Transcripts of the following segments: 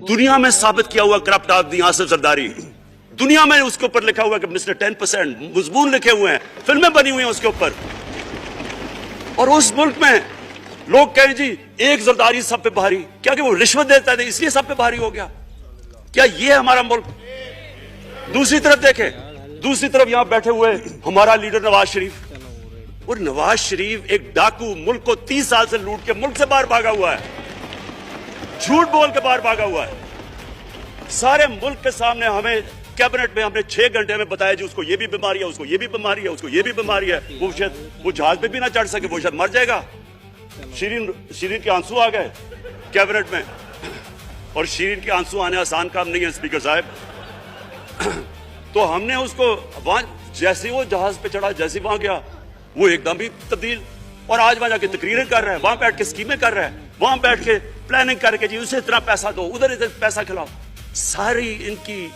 दुनिया में साबित किया हुआ करप्ट आदमी आसिफ जरदारी, दुनिया में उसके ऊपर लिखा हुआ कि मिस्टर 10%, मजमून लिखे हुए हैं, फिल्में बनी हुई हैं उसके ऊपर। और उस मुल्क में लोग कहें जी एक जरदारी सब पे भारी, क्या कि वो रिश्वत देता है इसलिए सब पे भारी हो गया? क्या ये हमारा मुल्क? दूसरी तरफ देखें, दूसरी तरफ यहां बैठे हुए हमारा लीडर नवाज शरीफ, और नवाज शरीफ एक डाकू, मुल्क को 30 साल से लूट के मुल्क से बाहर भागा हुआ है, झूठ बोल के बाहर भागा हुआ है। सारे मुल्क के सामने हमें कैबिनेट में हमने 6 घंटे में बताया जी उसको ये भी बीमारी है, उसको ये भी बीमारी है, उसको ये भी बीमारी है, वो शायद वो जहाज पे भी ना चढ़ सके, वो शायद मर जाएगा। शीरीन के आंसू आ गए कैबिनेट में, और शीरीन के आंसू आने आसान काम नहीं है स्पीकर साहब। तो हमने उसको वहां जैसे वो जहाज पे चढ़ा, जैसे वहां गया वो एकदम भी तब्दील, और आज वहां जाके तकरीरें कर रहा है, वहां बैठ के स्कीमें कर रहा है, वहां बैठ के प्लानिंग करके जी उसे इतना पैसा दो, उधर इधर पैसा खिलाओ। सारी इनकी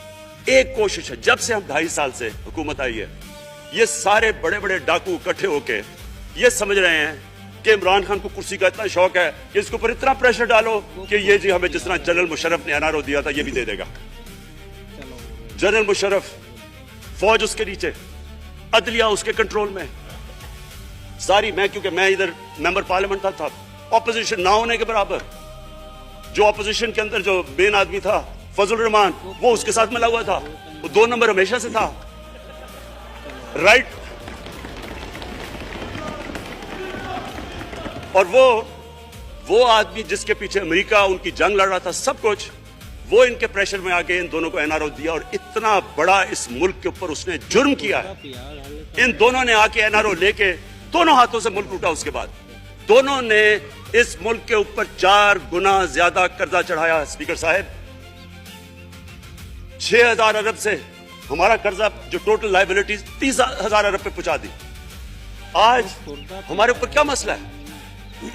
एक कोशिश है, जब से हम 2.5 साल से हुकूमत आई है, ये सारे बड़े बड़े डाकू इकट्ठे होके ये समझ रहे हैं कि इमरान खान को कुर्सी का इतना शौक है कि इसके ऊपर इतना प्रेशर डालो कि ये जी हमें जिस तरह जनरल मुशर्रफ ने एनआरओ दिया था ये भी दे देगा। जनरल मुशर्रफ, फौज उसके नीचे, अदलिया उसके कंट्रोल में सारी। मैं क्योंकि मैं इधर मेंबर पार्लियामेंट था ऑपोजिशन ना होने के बराबर, जो ऑपोजिशन के अंदर जो मेन आदमी था फजल रहमान, वो उसके साथ मिला हुआ था, वो 2 नंबर हमेशा से था, राइट। और वो आदमी जिसके पीछे अमेरिका उनकी जंग लड़ रहा था, सब कुछ वो इनके प्रेशर में आके इन दोनों को एनआरओ दिया, और इतना बड़ा इस मुल्क के ऊपर उसने जुर्म किया है। इन दोनों ने आके एनआरओ लेके दोनों हाथों से मुल्क लूटा, उसके बाद दोनों ने इस मुल्क के ऊपर 4 गुना ज्यादा कर्जा चढ़ाया। स्पीकर साहब, 6,000 अरब से हमारा कर्जा जो टोटल लायबिलिटीज 30,000 अरब पे पहुंचा दी। आज हमारे ऊपर क्या मसला है?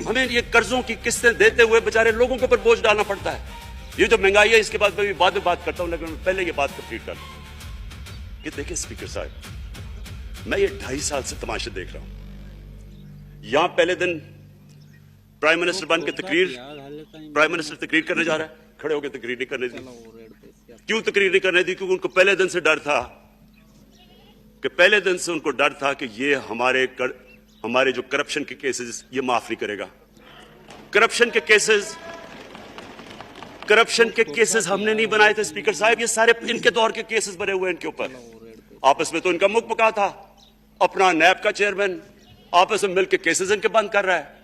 हमें ये कर्जों की किस्तें देते हुए बेचारे लोगों के ऊपर बोझ डालना पड़ता है। ये जो महंगाई है इसके बाद मैं भी बाद में बात करता हूं, लेकिन पहले ये बात कंप्लीट कर लूं कि देखिए स्पीकर साहब, मैं ये 2.5 साल से तमाशे देख रहा हूं। यहां पहले दिन प्राइम मिनिस्टर बन के प्राइम मिनिस्टर तकरीर करने जा रहा है, खड़े होकर तकरीर नहीं करने दी। क्यों तकरीर नहीं करने दी? क्योंकि उनको पहले दिन से डर था, कि पहले दिन से उनको डर था कि ये हमारे जो करप्शन के केसेस ये माफ नहीं करेगा। करप्शन के केसेस हमने नहीं बनाए थे स्पीकर साहब, ये सारे इनके दौर के केसेस बने हुए हैं इनके ऊपर। आपस में तो इनका मुख मुका था, अपना नैब का चेयरमैन आपस में मिलकर केसेस इनके बंद कर रहा है।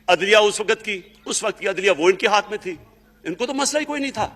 अदलिया उस वक्त की अदलिया वो इनके हाथ में थी, इनको तो मसला ही कोई नहीं था।